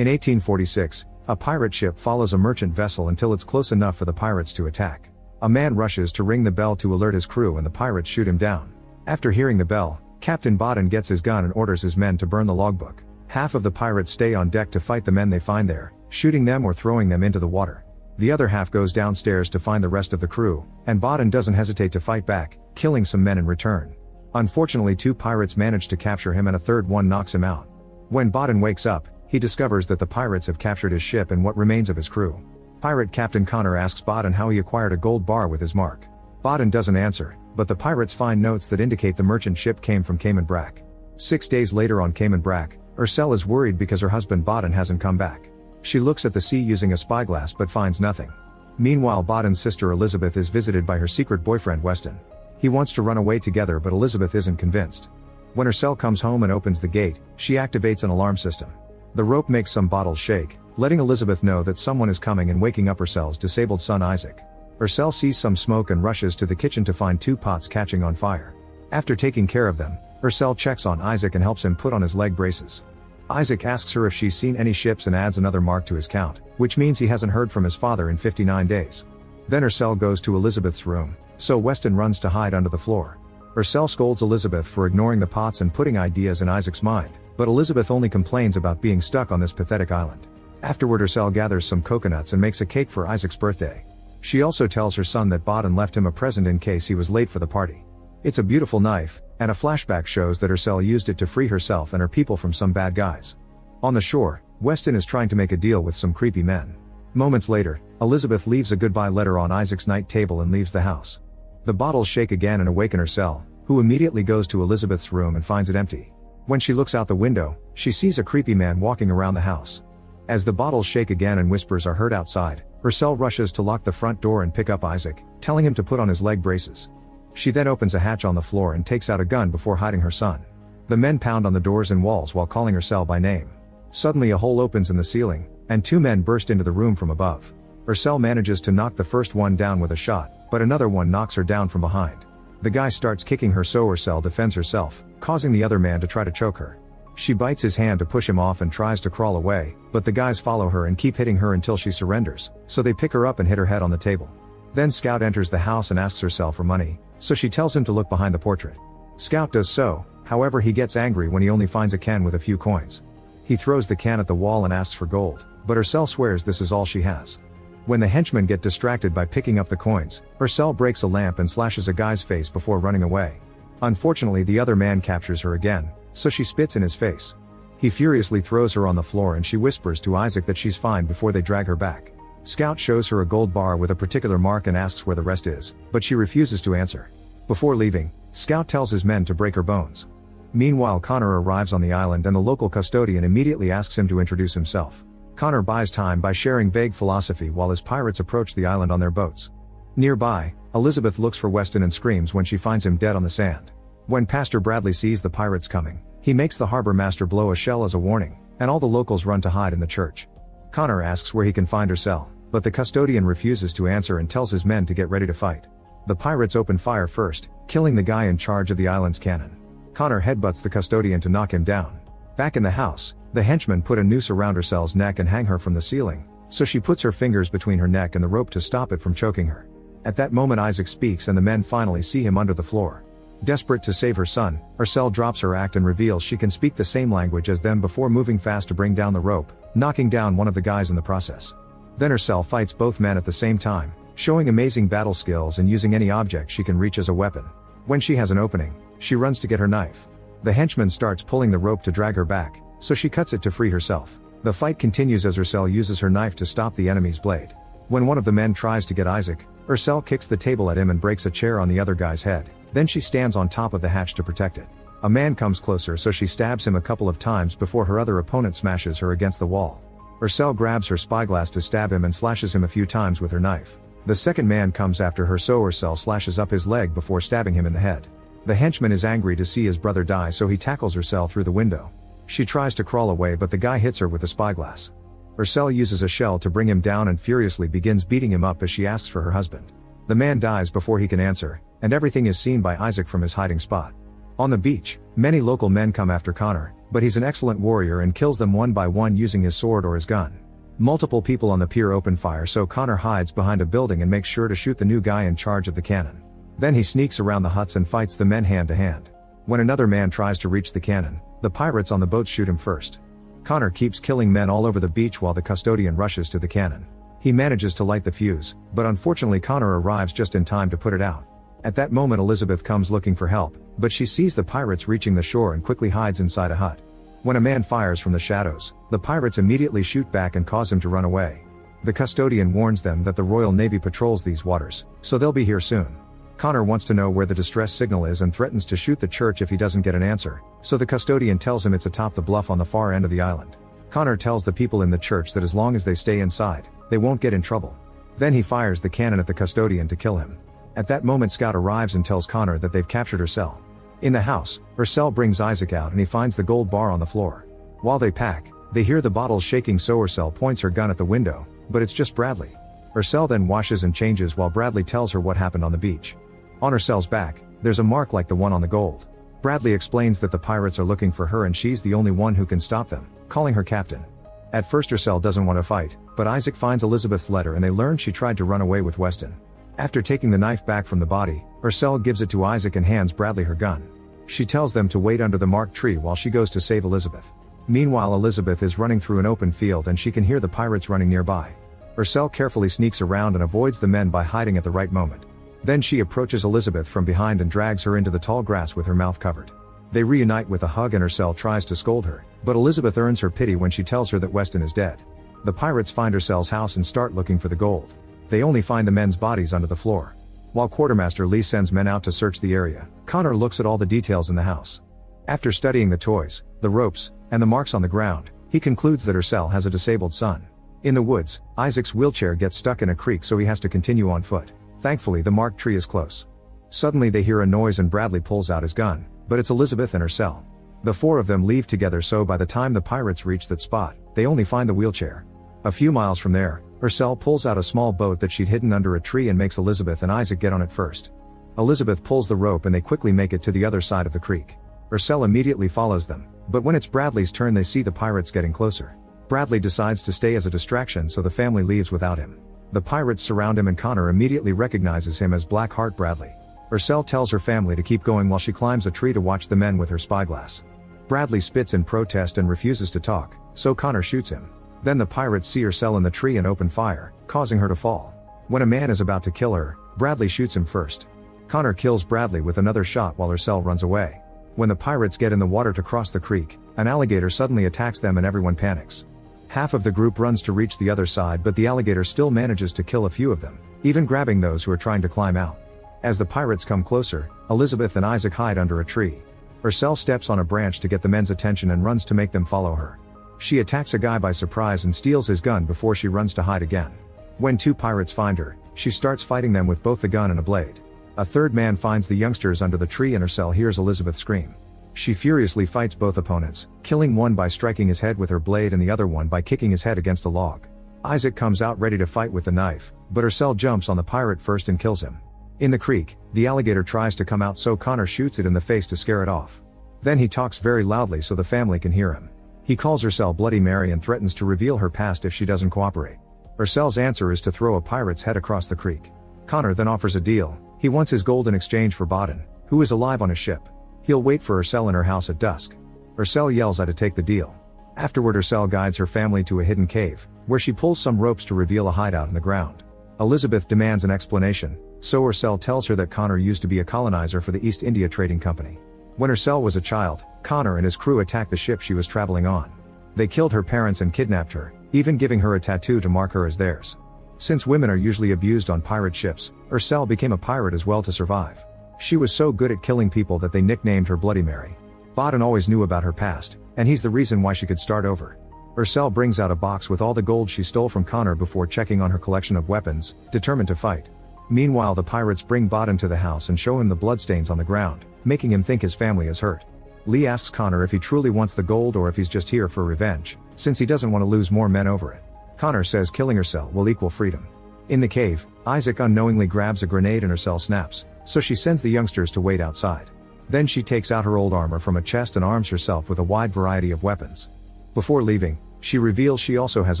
In 1846, a pirate ship follows a merchant vessel until it's close enough for the pirates to attack. A man rushes to ring the bell to alert his crew and the pirates shoot him down. After hearing the bell, Captain Baden gets his gun and orders his men to burn the logbook. Half of the pirates stay on deck to fight the men they find there, shooting them or throwing them into the water. The other half goes downstairs to find the rest of the crew, and Baden doesn't hesitate to fight back, killing some men in return. Unfortunately, 2 pirates manage to capture him and a third one knocks him out. When Baden wakes up, he discovers that the pirates have captured his ship and what remains of his crew. Pirate Captain Connor asks Baden how he acquired a gold bar with his mark. Baden doesn't answer, but the pirates find notes that indicate the merchant ship came from Cayman Brac. 6 days later on Cayman Brac, Ursel is worried because her husband Baden hasn't come back. She looks at the sea using a spyglass but finds nothing. Meanwhile, Baden's sister Elizabeth is visited by her secret boyfriend Weston. He wants to run away together but Elizabeth isn't convinced. When Ursel comes home and opens the gate, she activates an alarm system. The rope makes some bottles shake, letting Elizabeth know that someone is coming and waking up Ursel's disabled son Isaac. Ursel sees some smoke and rushes to the kitchen to find 2 pots catching on fire. After taking care of them, Ursel checks on Isaac and helps him put on his leg braces. Isaac asks her if she's seen any ships and adds another mark to his count, which means he hasn't heard from his father in 59 days. Then Ursel goes to Elizabeth's room, so Weston runs to hide under the floor. Ursel scolds Elizabeth for ignoring the pots and putting ideas in Isaac's mind, but Elizabeth only complains about being stuck on this pathetic island. Afterward, Ursel gathers some coconuts and makes a cake for Isaac's birthday. She also tells her son that Baden left him a present in case he was late for the party. It's a beautiful knife, and a flashback shows that Ursel used it to free herself and her people from some bad guys. On the shore, Weston is trying to make a deal with some creepy men. Moments later, Elizabeth leaves a goodbye letter on Isaac's night table and leaves the house. The bottles shake again and awaken Ursel, who immediately goes to Elizabeth's room and finds it empty. When she looks out the window, she sees a creepy man walking around the house. As the bottles shake again and whispers are heard outside, Ursel rushes to lock the front door and pick up Isaac, telling him to put on his leg braces. She then opens a hatch on the floor and takes out a gun before hiding her son. The men pound on the doors and walls while calling Ursel by name. Suddenly a hole opens in the ceiling, and 2 men burst into the room from above. Ursel manages to knock the first one down with a shot, but another one knocks her down from behind. The guy starts kicking her so Ursel defends herself, causing the other man to try to choke her. She bites his hand to push him off and tries to crawl away, but the guys follow her and keep hitting her until she surrenders, so they pick her up and hit her head on the table. Then Scout enters the house and asks Ursel for money, so she tells him to look behind the portrait. Scout does so, however he gets angry when he only finds a can with a few coins. He throws the can at the wall and asks for gold, but Ursel swears this is all she has. When the henchmen get distracted by picking up the coins, Ursel breaks a lamp and slashes a guy's face before running away. Unfortunately, the other man captures her again, so she spits in his face. He furiously throws her on the floor and she whispers to Isaac that she's fine before they drag her back. Scout shows her a gold bar with a particular mark and asks where the rest is, but she refuses to answer. Before leaving, Scout tells his men to break her bones. Meanwhile, Connor arrives on the island and the local custodian immediately asks him to introduce himself. Connor buys time by sharing vague philosophy while his pirates approach the island on their boats. Nearby, Elizabeth looks for Weston and screams when she finds him dead on the sand. When Pastor Bradley sees the pirates coming, he makes the harbor master blow a shell as a warning, and all the locals run to hide in the church. Connor asks where he can find Ursel, but the custodian refuses to answer and tells his men to get ready to fight. The pirates open fire first, killing the guy in charge of the island's cannon. Connor headbutts the custodian to knock him down. Back in the house, the henchmen put a noose around Ursel's neck and hang her from the ceiling, so she puts her fingers between her neck and the rope to stop it from choking her. At that moment Isaac speaks and the men finally see him under the floor. Desperate to save her son, Ursel drops her act and reveals she can speak the same language as them before moving fast to bring down the rope, knocking down one of the guys in the process. Then Ursel fights both men at the same time, showing amazing battle skills and using any object she can reach as a weapon. When she has an opening, she runs to get her knife. The henchman starts pulling the rope to drag her back, so she cuts it to free herself. The fight continues as Ursel uses her knife to stop the enemy's blade. When one of the men tries to get Isaac, Ursel kicks the table at him and breaks a chair on the other guy's head. Then she stands on top of the hatch to protect it. A man comes closer so she stabs him a couple of times before her other opponent smashes her against the wall. Ursel grabs her spyglass to stab him and slashes him a few times with her knife. The second man comes after her so Ursel slashes up his leg before stabbing him in the head. The henchman is angry to see his brother die so he tackles Ursel through the window. She tries to crawl away but the guy hits her with a spyglass. Ursel uses a shell to bring him down and furiously begins beating him up as she asks for her husband. The man dies before he can answer, and everything is seen by Isaac from his hiding spot. On the beach, many local men come after Connor, but he's an excellent warrior and kills them one by one using his sword or his gun. Multiple people on the pier open fire, so Connor hides behind a building and makes sure to shoot the new guy in charge of the cannon. Then he sneaks around the huts and fights the men hand to hand. When another man tries to reach the cannon, the pirates on the boat shoot him first. Connor keeps killing men all over the beach while the custodian rushes to the cannon. He manages to light the fuse, but unfortunately Connor arrives just in time to put it out. At that moment Elizabeth comes looking for help, but she sees the pirates reaching the shore and quickly hides inside a hut. When a man fires from the shadows, the pirates immediately shoot back and cause him to run away. The custodian warns them that the Royal Navy patrols these waters, so they'll be here soon. Connor wants to know where the distress signal is and threatens to shoot the church if he doesn't get an answer, so the custodian tells him it's atop the bluff on the far end of the island. Connor tells the people in the church that as long as they stay inside, they won't get in trouble. Then he fires the cannon at the custodian to kill him. At that moment Scout arrives and tells Connor that they've captured Ursel. In the house, Ursel brings Isaac out and he finds the gold bar on the floor. While they pack, they hear the bottles shaking, so Ursel points her gun at the window, but it's just Bradley. Ursel then washes and changes while Bradley tells her what happened on the beach. On Ursel's back, there's a mark like the one on the gold. Bradley explains that the pirates are looking for her and she's the only one who can stop them, calling her captain. At first Ursel doesn't want to fight, but Isaac finds Elizabeth's letter and they learn she tried to run away with Weston. After taking the knife back from the body, Ursel gives it to Isaac and hands Bradley her gun. She tells them to wait under the marked tree while she goes to save Elizabeth. Meanwhile Elizabeth is running through an open field and she can hear the pirates running nearby. Ursel carefully sneaks around and avoids the men by hiding at the right moment. Then she approaches Elizabeth from behind and drags her into the tall grass with her mouth covered. They reunite with a hug and Ursel tries to scold her, but Elizabeth earns her pity when she tells her that Weston is dead. The pirates find Ursel's house and start looking for the gold. They only find the men's bodies under the floor. While Quartermaster Lee sends men out to search the area, Connor looks at all the details in the house. After studying the toys, the ropes, and the marks on the ground, he concludes that Ursel has a disabled son. In the woods, Isaac's wheelchair gets stuck in a creek, so he has to continue on foot. Thankfully the marked tree is close. Suddenly they hear a noise and Bradley pulls out his gun, but it's Elizabeth and Ursel. The four of them leave together, so by the time the pirates reach that spot, they only find the wheelchair. A few miles from there, Ursel pulls out a small boat that she'd hidden under a tree and makes Elizabeth and Isaac get on it first. Elizabeth pulls the rope and they quickly make it to the other side of the creek. Ursel immediately follows them, but when it's Bradley's turn they see the pirates getting closer. Bradley decides to stay as a distraction, so the family leaves without him. The pirates surround him and Connor immediately recognizes him as Blackheart Bradley. Ursel tells her family to keep going while she climbs a tree to watch the men with her spyglass. Bradley spits in protest and refuses to talk, so Connor shoots him. Then the pirates see Ursel in the tree and open fire, causing her to fall. When a man is about to kill her, Bradley shoots him first. Connor kills Bradley with another shot while Ursel runs away. When the pirates get in the water to cross the creek, an alligator suddenly attacks them and everyone panics. Half of the group runs to reach the other side, but the alligator still manages to kill a few of them, even grabbing those who are trying to climb out. As the pirates come closer, Elizabeth and Isaac hide under a tree. Ursel steps on a branch to get the men's attention and runs to make them follow her. She attacks a guy by surprise and steals his gun before she runs to hide again. When two pirates find her, she starts fighting them with both the gun and a blade. A third man finds the youngsters under the tree and Ursel hears Elizabeth scream. She furiously fights both opponents, killing one by striking his head with her blade and the other one by kicking his head against a log. Isaac comes out ready to fight with the knife, but Ursel jumps on the pirate first and kills him. In the creek, the alligator tries to come out, so Connor shoots it in the face to scare it off. Then he talks very loudly so the family can hear him. He calls Ursel Bloody Mary and threatens to reveal her past if she doesn't cooperate. Ursel's answer is to throw a pirate's head across the creek. Connor then offers a deal. He wants his gold in exchange for Baden, who is alive on his ship. He'll wait for Ursel in her house at dusk. Ursel yells at to take the deal. Afterward Ursel guides her family to a hidden cave, where she pulls some ropes to reveal a hideout in the ground. Elizabeth demands an explanation, so Ursel tells her that Connor used to be a colonizer for the East India Trading Company. When Ursel was a child, Connor and his crew attacked the ship she was traveling on. They killed her parents and kidnapped her, even giving her a tattoo to mark her as theirs. Since women are usually abused on pirate ships, Ursel became a pirate as well to survive. She was so good at killing people that they nicknamed her Bloody Mary. Baden always knew about her past, and he's the reason why she could start over. Ursel brings out a box with all the gold she stole from Connor before checking on her collection of weapons, determined to fight. Meanwhile the pirates bring Baden to the house and show him the bloodstains on the ground, making him think his family is hurt. Lee asks Connor if he truly wants the gold or if he's just here for revenge, since he doesn't want to lose more men over it. Connor says killing Ursel will equal freedom. In the cave, Isaac unknowingly grabs a grenade and Ursel snaps, so she sends the youngsters to wait outside. Then she takes out her old armor from a chest and arms herself with a wide variety of weapons. Before leaving, she reveals she also has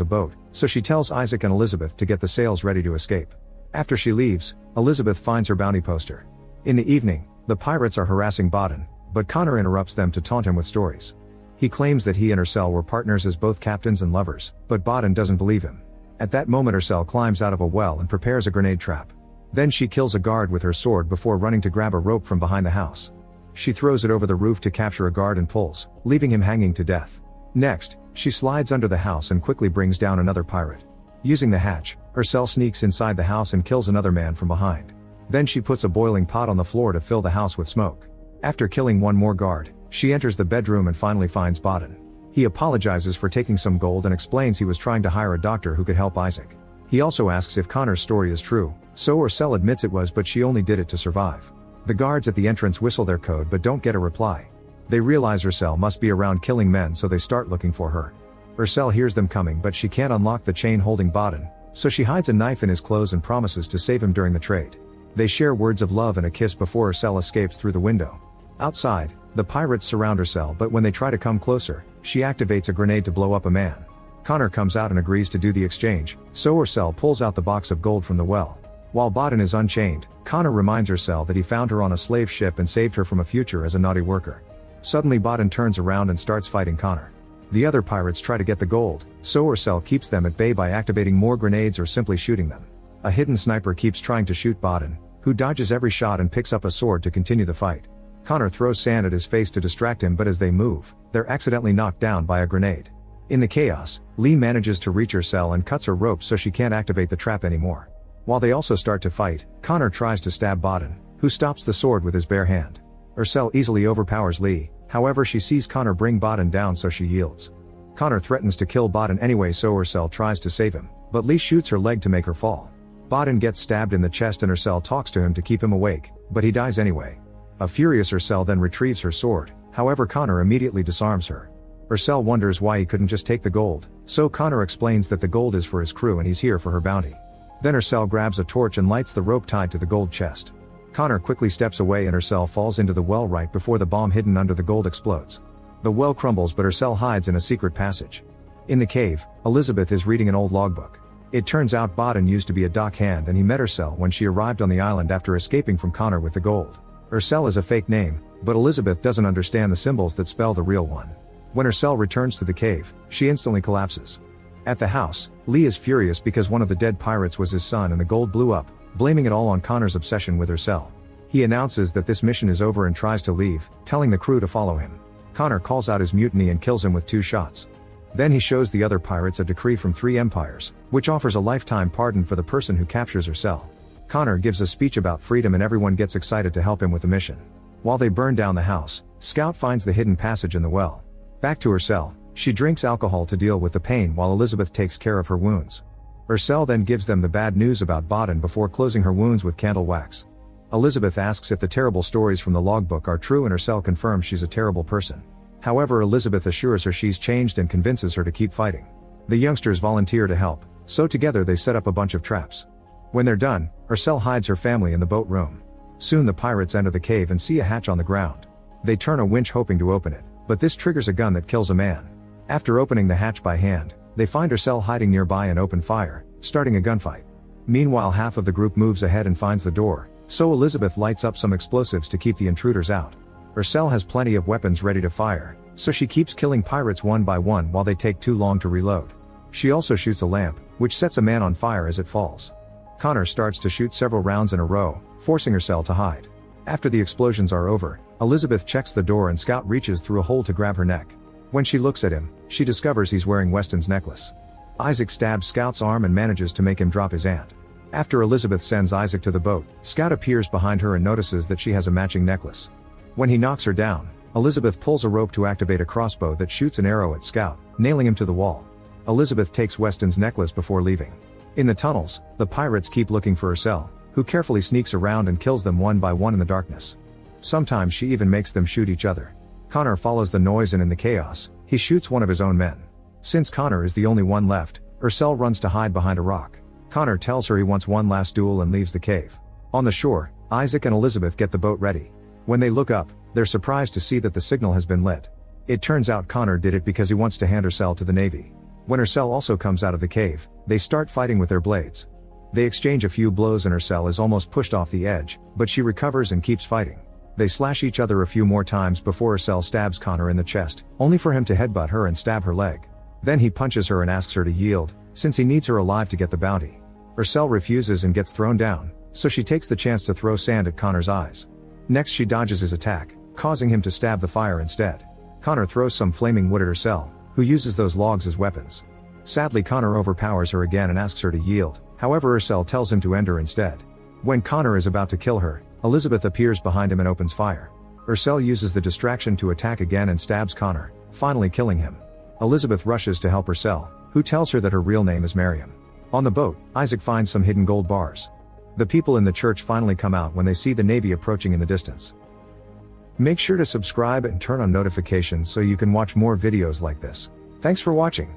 a boat, so she tells Isaac and Elizabeth to get the sails ready to escape. After she leaves, Elizabeth finds her bounty poster. In the evening, the pirates are harassing Baden, but Connor interrupts them to taunt him with stories. He claims that he and Ursel were partners as both captains and lovers, but Baden doesn't believe him. At that moment Ursel climbs out of a well and prepares a grenade trap. Then she kills a guard with her sword before running to grab a rope from behind the house. She throws it over the roof to capture a guard and pulls, leaving him hanging to death. Next, she slides under the house and quickly brings down another pirate. Using the hatch, Ursel sneaks inside the house and kills another man from behind. Then she puts a boiling pot on the floor to fill the house with smoke. After killing one more guard, she enters the bedroom and finally finds Baden. He apologizes for taking some gold and explains he was trying to hire a doctor who could help Isaac. He also asks if Connor's story is true, so Ursel admits it was, but she only did it to survive. The guards at the entrance whistle their code but don't get a reply. They realize Ursel must be around killing men, so they start looking for her. Ursel hears them coming, but she can't unlock the chain holding Baden, so she hides a knife in his clothes and promises to save him during the trade. They share words of love and a kiss before Ursel escapes through the window. Outside, the pirates surround Ursel, but when they try to come closer, she activates a grenade to blow up a man. Connor comes out and agrees to do the exchange, so Ursel pulls out the box of gold from the well. While Baden is unchained, Connor reminds Ursel that he found her on a slave ship and saved her from a future as a naughty worker. Suddenly Baden turns around and starts fighting Connor. The other pirates try to get the gold, so Ursel keeps them at bay by activating more grenades or simply shooting them. A hidden sniper keeps trying to shoot Baden, who dodges every shot and picks up a sword to continue the fight. Connor throws sand at his face to distract him, but as they move, they're accidentally knocked down by a grenade. In the chaos, Lee manages to reach Ursel and cuts her rope so she can't activate the trap anymore. While they also start to fight, Connor tries to stab Baden, who stops the sword with his bare hand. Ursel easily overpowers Lee, however she sees Connor bring Baden down, so she yields. Connor threatens to kill Baden anyway, so Ursel tries to save him, but Lee shoots her leg to make her fall. Baden gets stabbed in the chest and Ursel talks to him to keep him awake, but he dies anyway. A furious Ursel then retrieves her sword, however Connor immediately disarms her. Ursel wonders why he couldn't just take the gold, so Connor explains that the gold is for his crew and he's here for her bounty. Then Ursel grabs a torch and lights the rope tied to the gold chest. Connor quickly steps away and Ursel falls into the well right before the bomb hidden under the gold explodes. The well crumbles, but Ursel hides in a secret passage. In the cave, Elizabeth is reading an old logbook. It turns out Baden used to be a dock hand and he met Ursel when she arrived on the island after escaping from Connor with the gold. Ursel is a fake name, but Elizabeth doesn't understand the symbols that spell the real one. When Ursel returns to the cave, she instantly collapses. At the house, Lee is furious because one of the dead pirates was his son and the gold blew up, blaming it all on Connor's obsession with Ursel. He announces that this mission is over and tries to leave, telling the crew to follow him. Connor calls out his mutiny and kills him with 2 shots. Then he shows the other pirates a decree from 3 empires, which offers a lifetime pardon for the person who captures Ursel. Connor gives a speech about freedom and everyone gets excited to help him with the mission. While they burn down the house, Scout finds the hidden passage in the well. Back to Ursel, she drinks alcohol to deal with the pain while Elizabeth takes care of her wounds. Ursel then gives them the bad news about Baden before closing her wounds with candle wax. Elizabeth asks if the terrible stories from the logbook are true and Ursel confirms she's a terrible person. However, Elizabeth assures her she's changed and convinces her to keep fighting. The youngsters volunteer to help, so together they set up a bunch of traps. When they're done, Ursel hides her family in the boat room. Soon the pirates enter the cave and see a hatch on the ground. They turn a winch hoping to open it, but this triggers a gun that kills a man. After opening the hatch by hand, they find Ursel hiding nearby and open fire, starting a gunfight. Meanwhile, half of the group moves ahead and finds the door, so Elizabeth lights up some explosives to keep the intruders out. Ursel has plenty of weapons ready to fire, so she keeps killing pirates one by one while they take too long to reload. She also shoots a lamp, which sets a man on fire as it falls. Connor starts to shoot several rounds in a row, forcing Ursel to hide. After the explosions are over, Elizabeth checks the door and Scout reaches through a hole to grab her neck. When she looks at him, she discovers he's wearing Weston's necklace. Isaac stabs Scout's arm and manages to make him drop his ant. After Elizabeth sends Isaac to the boat, Scout appears behind her and notices that she has a matching necklace. When he knocks her down, Elizabeth pulls a rope to activate a crossbow that shoots an arrow at Scout, nailing him to the wall. Elizabeth takes Weston's necklace before leaving. In the tunnels, the pirates keep looking for Ursel, who carefully sneaks around and kills them one by one in the darkness. Sometimes she even makes them shoot each other. Connor follows the noise and in the chaos, he shoots one of his own men. Since Connor is the only one left, Ursel runs to hide behind a rock. Connor tells her he wants one last duel and leaves the cave. On the shore, Isaac and Elizabeth get the boat ready. When they look up, They're surprised to see that the signal has been lit. It turns out Connor did it because he wants to hand Ursel to the Navy. When Ursel also comes out of the cave, they start fighting with their blades. They exchange a few blows and Ursel is almost pushed off the edge, but she recovers and keeps fighting. They slash each other a few more times before Ursel stabs Connor in the chest, only for him to headbutt her and stab her leg. Then he punches her and asks her to yield, since he needs her alive to get the bounty. Ursel refuses and gets thrown down, so she takes the chance to throw sand at Connor's eyes. Next she dodges his attack, causing him to stab the fire instead. Connor throws some flaming wood at Ursel, who uses those logs as weapons. Sadly Connor overpowers her again and asks her to yield, however Ursel tells him to end her instead. When Connor is about to kill her, Elizabeth appears behind him and opens fire. Ursel uses the distraction to attack again and stabs Connor, finally killing him. Elizabeth rushes to help Ursel, who tells her that her real name is Miriam. On the boat, Isaac finds some hidden gold bars. The people in the church finally come out when they see the Navy approaching in the distance. Make sure to subscribe and turn on notifications so you can watch more videos like this. Thanks for watching.